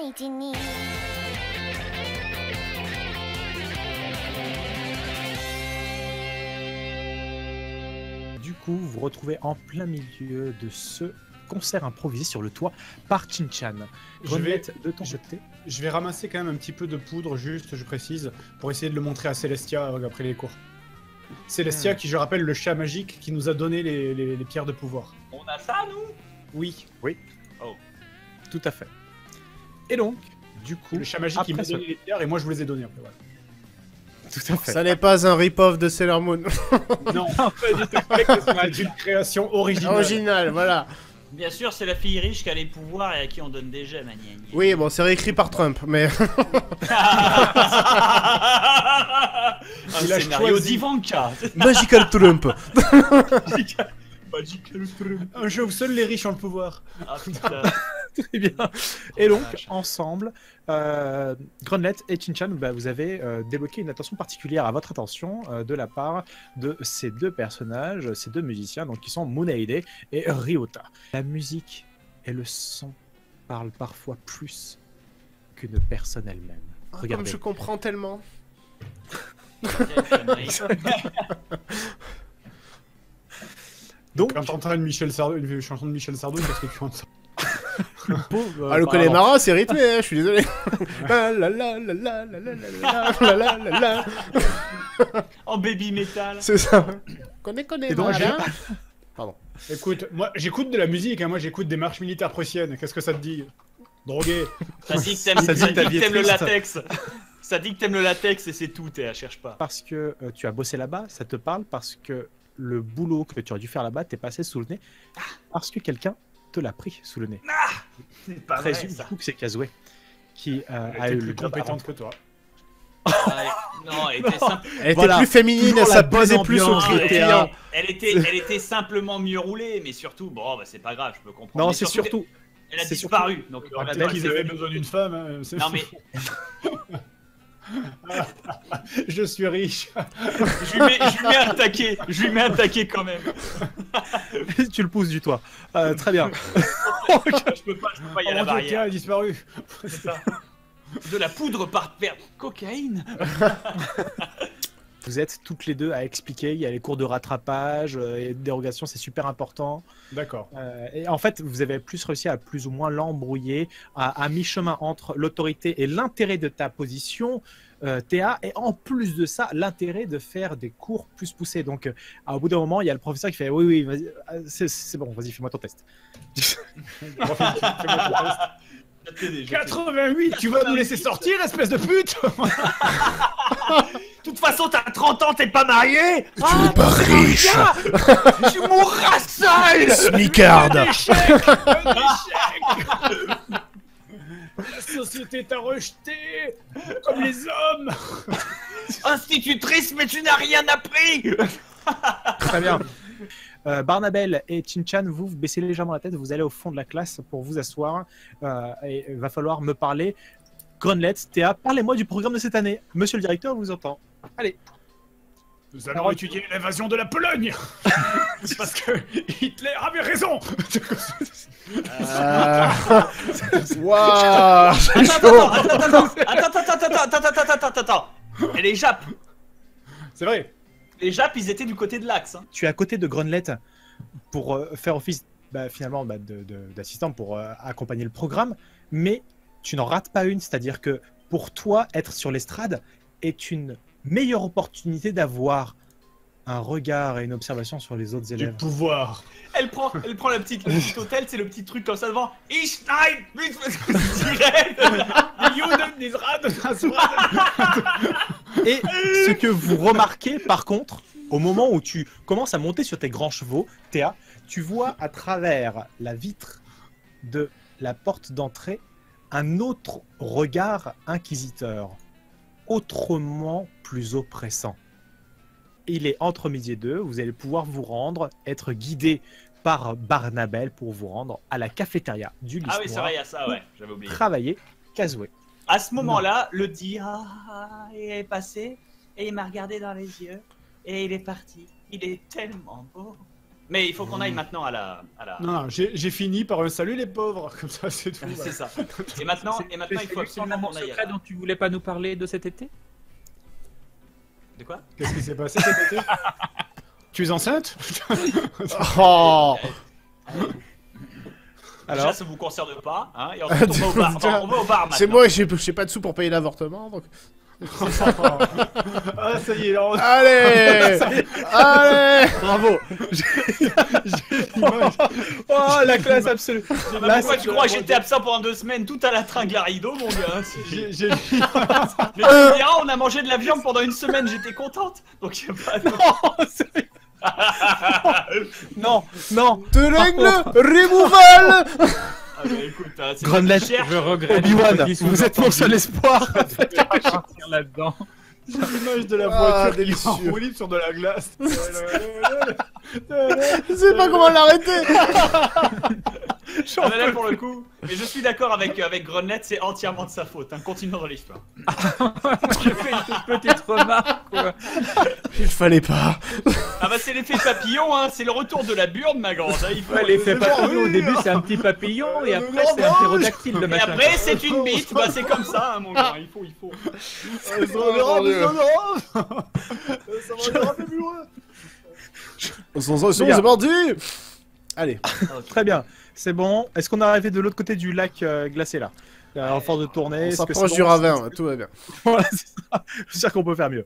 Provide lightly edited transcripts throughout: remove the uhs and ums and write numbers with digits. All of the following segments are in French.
一に Du coup, vous vous retrouvez en plein milieu de ce concert improvisé sur le toit par Chin-chan. Grenette, de ton côté. Je vais ramasser quand même un petit peu de poudre, juste, je précise, pour essayer de le montrer à Celestia après les cours. Celestia, qui, je rappelle, le chat magique qui nous a donné les pierres de pouvoir. On a ça, nous? Oui. Oui. Oh. Tout à fait. Et donc, du coup, Le chat magique qui m'a après donné les pierres et moi je vous les ai données après, voilà. tout à fait. Ça n'est pas un rip-off de Sailor Moon. Non, pas du tout. C'est une création originale. Original, voilà. Bien sûr, c'est la fille riche qui a les pouvoirs et à qui on donne des gemmes. Oui, bon, c'est réécrit par Trump, mais... Un Il a scénario choisi. d'Ivanka. Magical Trump. Magical Trump. Un jeu où seuls les riches ont le pouvoir. Ah putain. Très bien. Et donc, Vache. ensemble, Grenette et Chin-chan, bah, vous avez débloqué une attention particulière à votre attention de la part de ces deux personnages, ces deux musiciens, donc qui sont Muneide et Ryota. La musique et le son parlent parfois plus qu'une personne elle-même. Comme Regardez. je comprends tellement. Donc, Quand t'entends une chanson de Michel Sardou, qu'est-ce que tu entends? pauvre, Ah, le pardon. Connemara, c'est rythmé, hein, je suis désolé. La la la la la la la la la la la. En baby metal. C'est ça. Et donc, Connemara. Écoute, moi j'écoute de la musique, hein, moi j'écoute des marches militaires prussiennes, qu'est-ce que ça te dit? Drogué. Ça dit que t'aimes Ça dit que ta vie est le triste. latex. Ça dit que t'aimes le latex et c'est tout, cherche pas. Parce que tu as bossé là-bas, ça te parle parce que le boulot que tu aurais dû faire là-bas t'est passé sous le nez parce que quelqu'un te l'a pris sous le nez. C'est pas vrai, Présume du ça. coup que c'est Kazue qui a Elle eu est le plus job compétente que toi. Non, elle était simple. Elle était Voilà. plus féminine, Toujours ça la bonne plaisait plus aux ambiance, clients. Elle était simplement mieux roulée, mais surtout, bon, bah c'est pas grave, je peux comprendre. Non, Mais c'est surtout. Elle a c'est disparu, donc Ah, Annabelle, peut-être qu'ils c'est avaient fini. besoin d'une femme. Hein, c'est Non fou. mais Je suis riche. je lui mets un taquet quand même. tu le pousses du toit. Très bien. Je peux pas y aller à la Oh mon Dieu, barrière. Théa a disparu. C'est ça. De la poudre par terre. Cocaïne. Vous êtes toutes les deux à expliquer. Il y a les cours de rattrapage et de dérogation, c'est super important. D'accord. Et en fait, vous avez plus réussi à plus ou moins l'embrouiller à mi-chemin entre l'autorité et l'intérêt de ta position, Théa, et en plus de ça, l'intérêt de faire des cours plus poussés. Donc, au bout d'un moment, il y a le professeur qui fait oui, oui, vas-y, c'est bon, vas-y, fais-moi ton test. Fais-moi ton test. 88, tu vas nous laisser sortir, espèce de pute. De toute façon, t'as 30 ans, t'es pas marié. Tu n'es pas riche. Tu mourras seul. Smicard. La société t'a rejeté, comme les hommes. Institutrice, mais tu n'as rien appris. Très bien. Barnabelle et Chin-chan, vous baissez légèrement la tête, vous allez au fond de la classe pour vous asseoir et il va falloir me parler. Grenette, Théa, parlez-moi du programme de cette année. Monsieur le directeur vous entend. Allez. Nous allons étudier l'invasion de la Pologne. Parce que Hitler avait raison. Waouh. C'est chaud. Attends. Et les Japs. C'est vrai. Les Japs, ils étaient du côté de l'Axe. Hein. Tu es à côté de Grenette pour faire office finalement d'assistant pour accompagner le programme, mais tu n'en rates pas une, c'est-à-dire que pour toi, être sur l'estrade est une meilleure opportunité d'avoir un regard et une observation sur les autres Du élèves. pouvoir. Elle prend le petit hôtel, c'est le petit truc comme ça devant. Ich nein, direct. Et ce que vous remarquez par contre, au moment où tu commences à monter sur tes grands chevaux, Théa, tu vois à travers la vitre de la porte d'entrée un autre regard inquisiteur, autrement plus oppressant. Il est entre midi et deux, vous allez pouvoir vous rendre, être guidé par Barnabelle pour vous rendre à la cafétéria du Lys Ah oui, c'est Noir vrai, il y a ça, ouais, j'avais oublié. travailler Kazue. À ce moment-là, le dia est passé et il m'a regardé dans les yeux et il est parti. Il est tellement beau. Mais il faut qu'on aille maintenant à la... Non, j'ai fini par un salut les pauvres, comme ça c'est tout. C'est ça. Et maintenant, il faut absolument qu'on aille secret à la... dont tu voulais pas nous parler de cet été? De quoi? Qu'est-ce qui s'est passé cet été? Tu es enceinte? Oh. Déjà, Alors, ça vous concerne pas, hein, et ensuite on va au bar. Déjà, On va au bar maintenant. C'est moi, j'ai pas de sous pour payer l'avortement, donc... Ah ça y est, là, Allez. Allez. bravo. Oh, la classe absolue. Bah, pourquoi tu crois que j'étais absent pendant 2 semaines tout à la tringlarido, mon gars? j'ai Mais tu me diras, on a mangé de la viande pendant 1 semaine, j'étais contente. Donc y a pas de... Oh, sérieux. Non, non. Te règle removal. Ah bah écoute, c'est Grunlet, pas cher. Je regrette. Obi-Wan, vous êtes mon seul espoir. Je vais pas partir là-dedans. j'ai l'image de la Ah, voiture qui délicieux. roule sur de la glace. Je sais pas comment l'arrêter. Ah bah là pour le coup, mais je suis d'accord avec Grunlet, c'est entièrement de sa faute. Hein. Continuons dans l'histoire. Je fais une toute petite remarque, quoi. Il fallait pas. Ah bah c'est l'effet papillon, hein. C'est le retour de la burne, ma grande. Hein. Il faut... Ouais, l'effet papillon, au début c'est un petit papillon et après c'est un ptérodactyle de Et machin. après c'est une bite, bah c'est comme ça, hein, mon gars. Il faut. Ça va plus loin. C'est parti. Allez. Très bien, c'est bon. Est-ce qu'on est arrivé de l'autre côté du lac glacé là? En force de tourner. On est-ce que s'approche c'est du bon? ravin, tout va bien. Voilà, c'est ça. Je suis sûr qu'on peut faire mieux.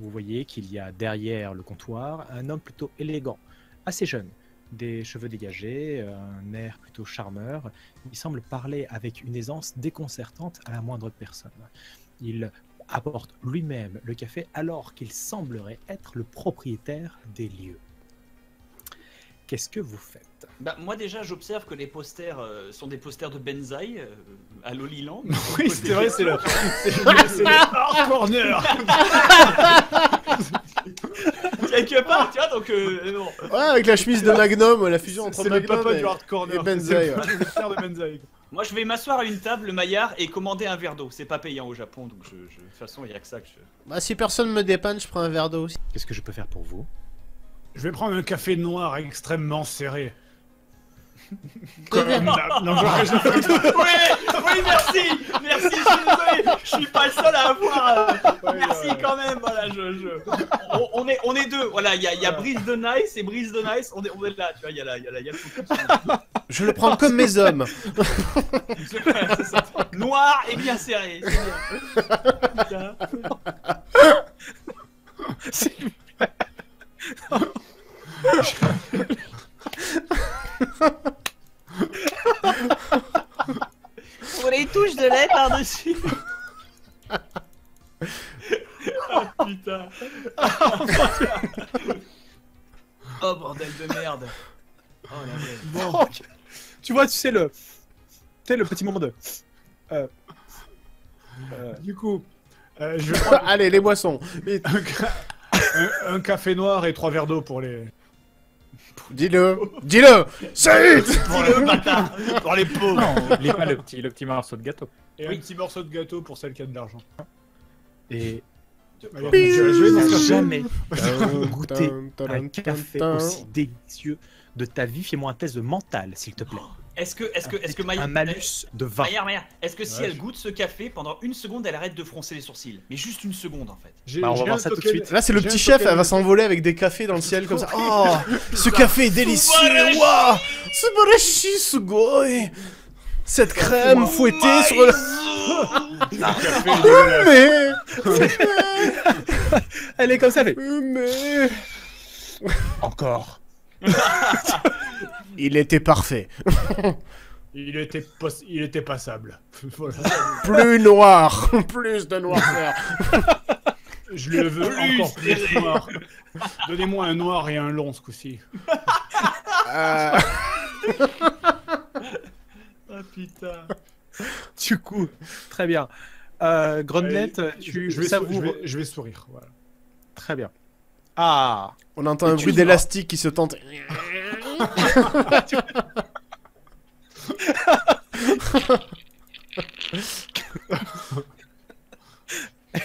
Vous voyez qu'il y a derrière le comptoir un homme plutôt élégant, assez jeune, des cheveux dégagés, un air plutôt charmeur. Il semble parler avec une aisance déconcertante à la moindre personne. Il apporte lui-même le café alors qu'il semblerait être le propriétaire des lieux. Qu'est-ce que vous faites? Bah moi déjà j'observe que les posters sont des posters de Benzaï à Loliland. Oui, c'est vrai, c'est le hard corner. Quelque part, tu vois, donc non. Ouais, avec la chemise de Magnum, la fusion entre C'est le Magnum papa et... du hard corner. et Benzaï, C'est le frère de Benzaï. Moi je vais m'asseoir à une table, le maillard, et commander un verre d'eau. C'est pas payant au Japon, donc de toute façon il y a que ça que je... Bah si personne me dépanne, je prends un verre d'eau aussi. Qu'est-ce que je peux faire pour vous? Je vais prendre un café noir extrêmement serré. Des verres. Non, Oui, merci, je suis désolé, je suis pas le seul à avoir. Merci quand même, voilà, on est deux, voilà, il y a Brise de Nice et Brise de Nice, on est là, tu vois, il y a le Je le prends comme mes hommes. c'est ça. Noir et bien serré, c'est bien. Pour les touches de lait par-dessus. Oh putain. Oh bordel de merde. Oh la merde. Bon. Tu vois, tu sais le petit moment de... Du coup, je vais prendre Allez, les boissons. Vite. un café noir et 3 verres d'eau pour les... Dis-le. Dis-le. C'est Dis-le bâtard. Pour les pauvres. Non, oublie pas le petit morceau de gâteau. Et un petit morceau de gâteau pour celle qui a de l'argent. Et Allez, je vais dans ce café. jamais goûté un café aussi délicieux de ta vie. Fais-moi un test de mental, s'il te plaît. Est-ce que Maya... Un malus de 20. Maya, est-ce que si elle goûte ce café, pendant 1 seconde, elle arrête de froncer les sourcils? Mais juste 1 seconde en fait. Bah, on va voir ça tout de suite. Là, c'est le J'ai petit un chef, token elle va de- s'envoler avec des cafés dans le ciel comme ça. Oh, ce café est délicieux. Waouh, subarashi sugoi. Cette crème fouettée sur le... mais... Elle est comme ça, fait. Mais... Encore. Il était parfait. Il était passable. Voilà. Plus noir. Plus de noirceur. Je le veux encore plus noir. Donnez-moi un noir et un long ce coup-ci. Euh, Ah putain. Du coup, très bien. Grenelette, tu je vais, savoures... je vais sourire. Voilà. Très bien. Ah. On entend un bruit Excuse-moi. d'élastique qui se tente.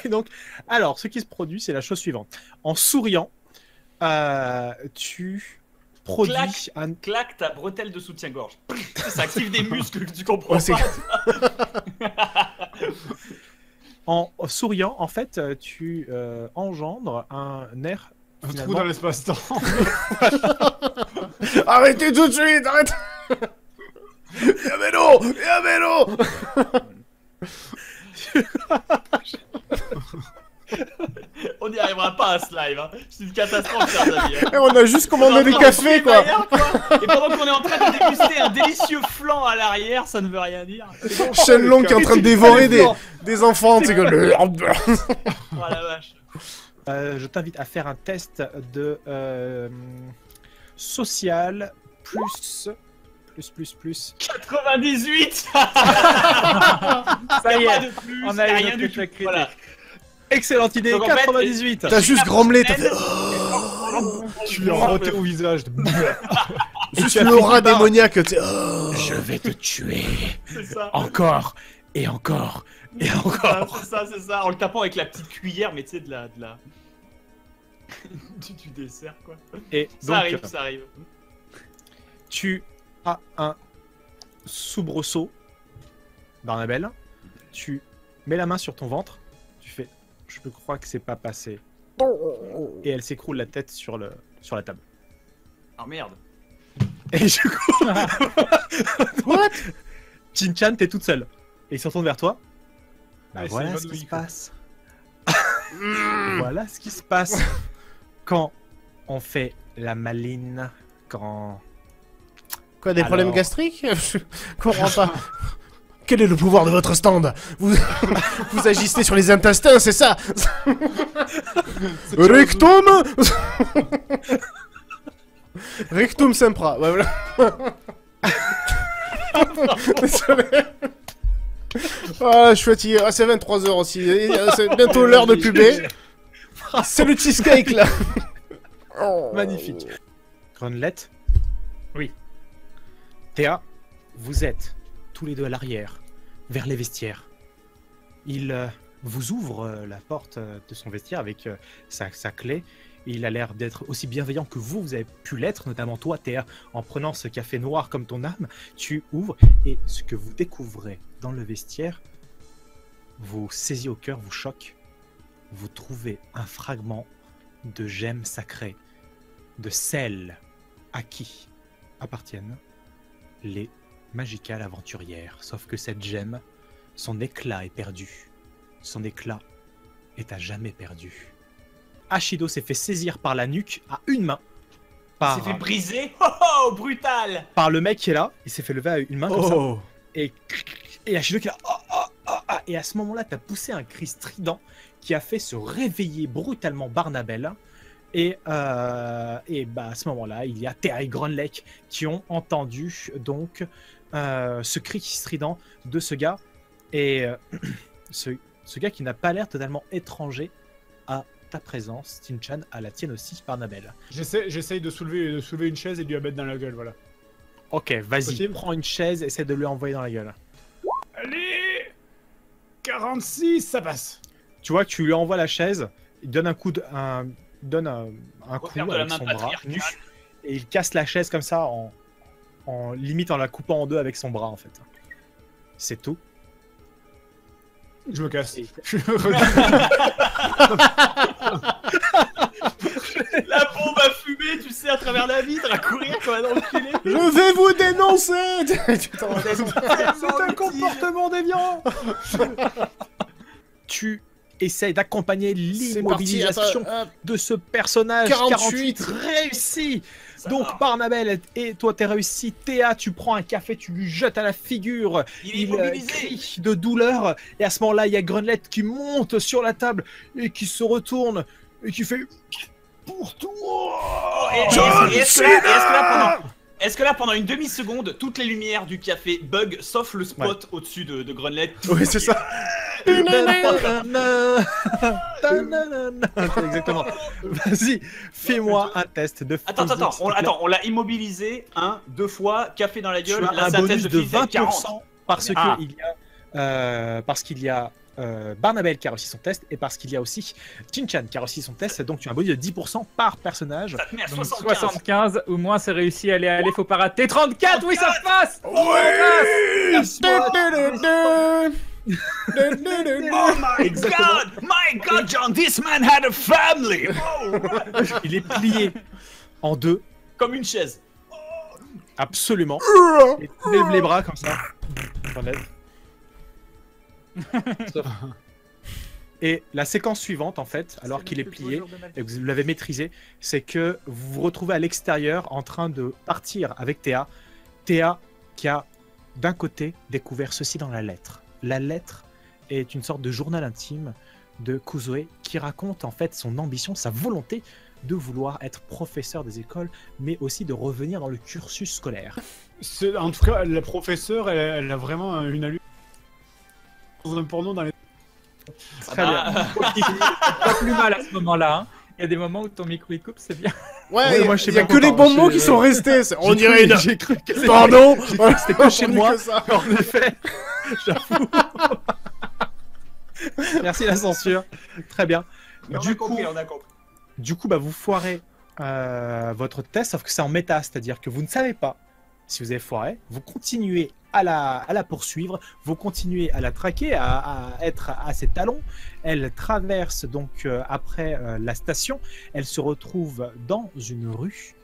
Et donc, alors, ce qui se produit, c'est la chose suivante. En souriant, tu produit un... Claque ta bretelle de soutien-gorge. Ça active des muscles que tu comprends Ouais, c'est- pas. En souriant, en fait, tu engendres un air Un trou finalement dans l'espace-temps. Arrêtez tout de suite, arrête. Yamelo. On n'y arrivera pas à ce live. Hein. C'est une catastrophe, chers amis. hein. Et on a juste commandé des cafés, quoi. Et pendant qu'on est en train de déguster un délicieux flan à l'arrière, ça ne veut rien dire. Shenlong qui est en train de dévorer des enfants, tu sais que... Oh la vache. je t'invite à faire un test de social plus 98. Ça y Y a pas est, de plus, on y a a une rien autre du tout. critique. Voilà. Excellente idée, Donc, en fait, 98. T'as juste grommelé, t'as fait... Tu lui as roté au visage. Juste tu as l'aura fini par- démoniaque, tu sais... Je vais te tuer C'est ça. encore et encore et encore. C'est ça. En le tapant avec la petite cuillère, mais tu sais, de la... du dessert, quoi. Et Ça donc, arrive. tu as un soubresaut, Barnabelle. Tu mets la main sur ton ventre. Tu fais, je crois que c'est pas passé. Et elle s'écroule la tête sur la table. Oh merde. Et du coup, What? Chin-chan, t'es toute seule. Et il se retourne vers toi. Bah Ouais, c'est voilà une ce bonne qui se ouïe, quoi. passe. Voilà ce qui se passe quand on fait la maline, quand... Quoi, des problèmes Alors- gastriques? Je comprends pas. Quel est le pouvoir de votre stand? Vous agissez sur les intestins, c'est ça? Rectum. Rectum sempra. Ouais, voilà. Désolé. Ah, je suis fatigué. Ah, c'est 23h aussi. C'est bientôt l'heure de puber. C'est le cheesecake là. Magnifique. Grunlett. Oui. Théa, vous êtes tous les deux à l'arrière, vers les vestiaires. Il vous ouvre la porte de son vestiaire avec sa clé. Il a l'air d'être aussi bienveillant que vous avez pu l'être, notamment toi, Théa, en prenant ce café noir comme ton âme. Tu ouvres et ce que vous découvrez dans le vestiaire vous saisit au cœur, vous choque. Vous trouvez un fragment de gemme sacrée, de sel à qui appartiennent les magicales aventurières. Sauf que cette gemme, son éclat est perdu. Son éclat est à jamais perdu. Ashido s'est fait saisir par la nuque à une main. Il s'est fait briser. Oh, brutal. Par le mec qui est là. Il s'est fait lever à une main comme ça. Oh. Et Ashido qui est là. Et à ce moment-là, t'as poussé un cri strident qui a fait se réveiller brutalement Barnabelle. Et à ce moment-là, il y a Théa et Grunlett qui ont entendu donc ce cri strident de ce gars. Et ce gars qui n'a pas l'air totalement étranger à ta présence, Chin-chan, à la tienne aussi, Barnabelle. J'essaye de soulever une chaise et de lui la mettre dans la gueule, voilà. Ok, vas-y, Possible. prends une chaise, essaie de lui envoyer dans la gueule. Allez 46, ça passe. Tu vois que tu lui envoies la chaise, il donne un coup de, donne un coup Refaire de la avec main son bras patriarcale. nu, et il casse la chaise comme ça en limite en la coupant en deux avec son bras en fait. C'est tout. Je me casse. Et- La bombe a fumé, tu sais, à travers la vitre, à courir comme un enculé. Je vais vous dénoncer. Tu t'en rends compte? C'est un comportement déviant. Tu essayes d'accompagner C'est parti, l'immobilisation attends, hop. de ce personnage. 48. Réussi. Ça Donc va. Barnabelle et toi t'es réussi. Théa, tu prends un café, tu lui jettes à la figure. Il est Il immobilisé. crie de douleur. Et à ce moment-là, il y a Grunlett qui monte sur la table et qui se retourne et qui fait pour toi. Est-ce que là, pendant une demi-seconde, toutes les lumières du café bug, sauf le spot au-dessus de Grunlett? Oui, c'est ça. Exactement. Vas-y, fais-moi un test de physique. Attends, on l'a immobilisé 1, 2 fois, café dans la Tu gueule, as là un c'est un bonus test de de physique 20% parce Ah. qu'il y a Barnabel qui a réussi son test et parce qu'il y a aussi Chinchan qui a réussi son test. Donc tu as un bonus de 10% par personnage. Ça te met à Donc 75. 75, au moins c'est réussi, allez, faut pas rater. 34, oui, ça passe. Oh my god, John, this man had a family! Oh. Il est plié en deux, Comme une chaise. absolument. Et tu lèves les bras comme ça. T'enlèves. Et la séquence suivante, en fait, alors qu'il est plié et que vous l'avez maîtrisé, c'est que vous vous retrouvez à l'extérieur en train de partir avec Théa. Théa qui a d'un côté découvert ceci dans la lettre. La lettre est une sorte de journal intime de Kuzue qui raconte en fait son ambition, sa volonté de vouloir être professeur des écoles, mais aussi de revenir dans le cursus scolaire. En tout cas, la professeure, elle a vraiment une allure. Un porno dans les. Très bien. Pas plus mal à ce moment-là. Hein. Il y a des moments où ton micro il coupe, c'est bien. Ouais, moi, je sais il y a pas que les pourquoi, bons mots j'ai- qui sont restés. On J'ai dirait cru- une. J'ai cru que Pardon. C'était que chez On dit moi. que ça. En effet, j'avoue. Merci la censure. Très bien. Mais on a Du coup, compris, on a compris. bah, vous foirez votre test, sauf que c'est en méta, c'est-à-dire que vous ne savez pas si vous avez foiré. Vous continuez à la poursuivre, vous continuez à la traquer, à être à ses talons. Elle traverse donc après la station. Elle se retrouve dans une rue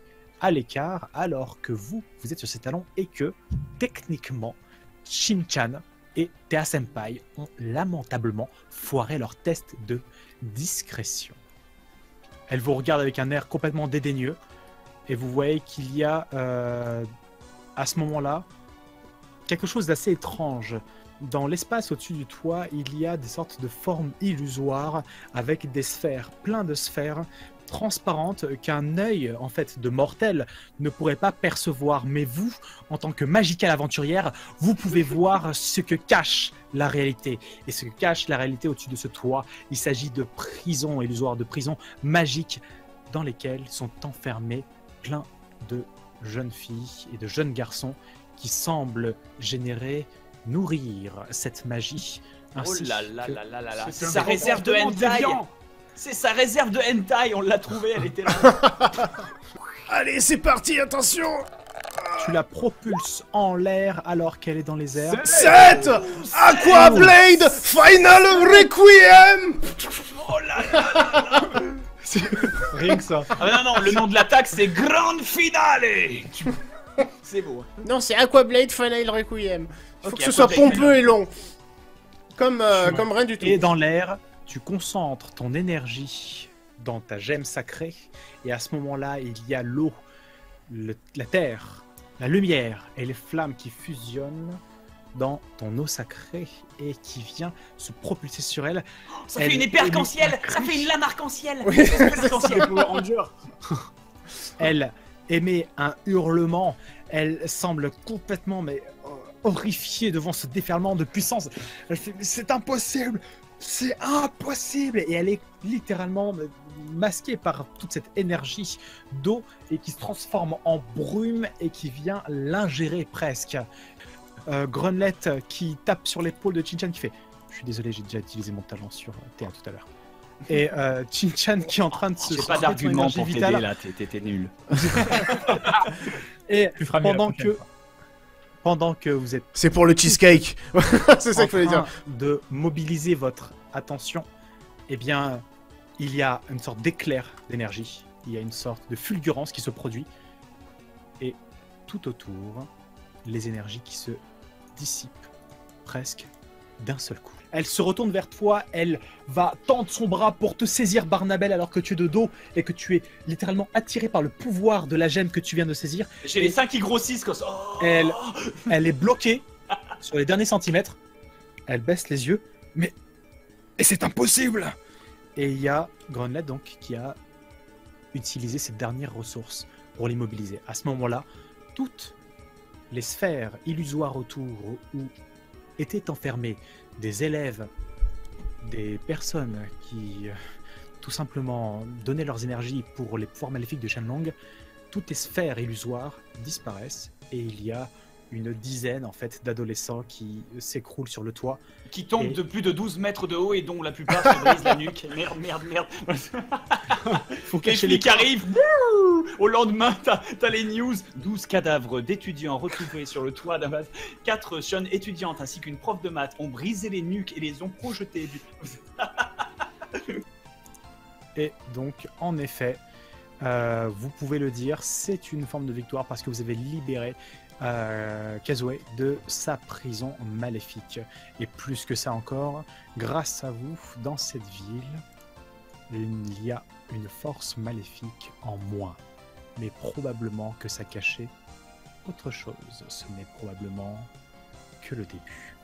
à l'écart, alors que vous êtes sur ses talons et que techniquement, Shin-chan et Théa Senpai ont lamentablement foiré leur test de discrétion. Elle vous regarde avec un air complètement dédaigneux et vous voyez qu'il y a à ce moment-là quelque chose d'assez étrange. Dans l'espace au-dessus du toit, il y a des sortes de formes illusoires avec des sphères, plein de sphères transparentes qu'un œil en fait de mortel ne pourrait pas percevoir. Mais vous, en tant que magical aventurière, vous pouvez voir ce que cache la réalité. Et ce que cache la réalité au-dessus de ce toit, il s'agit de prisons illusoires, de prisons magiques dans lesquelles sont enfermés plein de jeunes filles et de jeunes garçons qui semblent nourrir cette magie. Oh ainsi là là que- là là là là. C'est C'est un sa réserve de comportement hentai. déviant. C'est sa réserve de hentai, on l'a trouvée, elle était là. Allez, c'est parti, attention. Tu la propulses en l'air alors qu'elle est dans les airs. 7 Aqua Blade Final Requiem. Oh là là. Rien que ça. Ah non, non, le nom de l'attaque c'est Grande Finale. C'est beau. hein. Non, c'est Aqua Blade Final Requiem. Il faut Ok, que ce Aqua soit Blade. pompeux et long. Comme rien du tout. Et dans l'air, tu concentres ton énergie dans ta gemme sacrée. Et à ce moment-là, il y a l'eau, la terre, la lumière et les flammes qui fusionnent dans ton eau sacrée et qui vient se propulser sur elle. Ça Elle fait une épée émet arc-en-ciel. un Ça cri. fait une lame arc-en-ciel. Oui. C'est une épée arc-en-ciel. Power Ranger. Elle émet un hurlement. Elle semble complètement horrifiée devant ce déferlement de puissance. Elle fait « Mais c'est impossible! C'est impossible !» Et elle est littéralement masquée par toute cette énergie d'eau et qui se transforme en brume et qui vient l'ingérer presque. Grunlett qui tape sur l'épaule de Chinchan qui fait « Je suis désolé, j'ai déjà utilisé mon talent sur Théa tout à l'heure. » Et Chinchan qui est en train de se... J'ai pas se d'argument énergie pour vitale. t'aider là, t'étais nul. Et Tu feras mieux la prochaine fois. pendant que vous êtes C'est pour le cheesecake. C'est ça en qu'il fallait train dire. de mobiliser votre attention, eh bien, il y a une sorte d'éclair d'énergie, il y a une sorte de fulgurance qui se produit, et tout autour, les énergies qui se dissipent presque d'un seul coup. Elle se retourne vers toi, elle va tendre son bras pour te saisir, Barnabel, alors que tu es de dos et que tu es littéralement attiré par le pouvoir de la gemme que tu viens de saisir. J'ai les seins qui grossissent comme ça. Oh. Elle est bloquée sur les derniers centimètres. Elle baisse les yeux. Mais c'est impossible! Et il y a Grunlett donc qui a utilisé ses dernières ressources pour l'immobiliser. À ce moment-là, toutes les sphères illusoires autour où étaient enfermés des élèves, des personnes qui tout simplement donnaient leurs énergies pour les pouvoirs maléfiques de Shenlong, toutes les sphères illusoires disparaissent et il y a une dizaine en fait d'adolescents qui s'écroulent sur le toit. Qui tombe Et- de plus de 12 mètres de haut et dont la plupart se brisent la nuque. Merde. Faut Les cacher les flics arrivent. Wouh. Au lendemain, t'as les news. 12 cadavres d'étudiants retrouvés sur le toit d'un base. 4 jeunes étudiantes ainsi qu'une prof de maths ont brisé les nuques et les ont projetées du... Et donc, en effet, vous pouvez le dire, c'est une forme de victoire parce que vous avez libéré Kazué de sa prison maléfique. Et plus que ça encore, grâce à vous, dans cette ville, il y a une force maléfique en moins. Mais probablement que ça cachait autre chose. Ce n'est probablement que le début.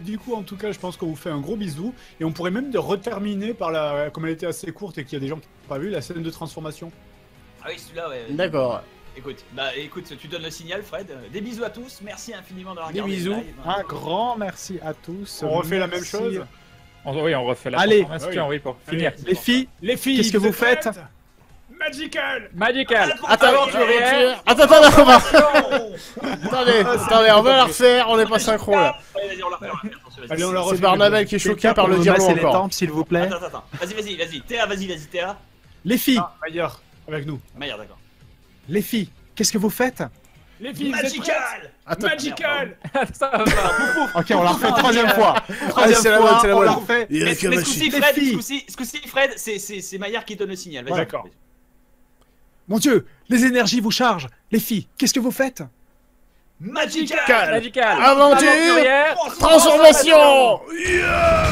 Du coup, en tout cas, je pense qu'on vous fait un gros bisou. Et on pourrait même reterminer par la. Comme elle était assez courte et qu'il y a des gens qui n'ont pas vu, la scène de transformation. Ah oui, celui-là, ouais. D'accord. Écoute, tu donnes le signal, Fred. Des bisous à tous. Merci infiniment d'avoir Des regardé. bisous. le live. Un grand merci à tous. On refait la même Merci. chose. Oui, on refait la Allez. transformation, oui, pour Allez. finir. Les filles, Les filles, Qu'est-ce que vous faites prêtes Magical. Magical. Attends, Aventurière. attends, on va... attendez, on va la refaire, on est pas synchro là. Allez, vas-y, on la refait, attention, vas-y. Allez, on la refait. C'est Barnabel qui est choqué quelqu'un par le pour me dialogue masser les encore. tempes, s'il vous plaît. Attends. Vas-y. Théa, vas-y, Théa. Les filles, Ah, Maillard, avec nous. Maillard, d'accord. les filles, qu'est-ce que vous faites? Les filles, vous êtes prêtes Magical. Magical. Ça va. Ok, on la refait troisième fois. Allez, c'est la bonne, c'est la on la bonne. refait. Il y a Mais que ce Machi. coup-ci, Les Fred, filles. ce coup-ci, Fred, c'est Maillard qui donne le signal. Vas-y. Ouais, d'accord. Mon Dieu, les énergies vous chargent. Les filles, qu'est-ce que vous faites? Magical. Magical. Aventure. Aventurière. Transformation. Yeah.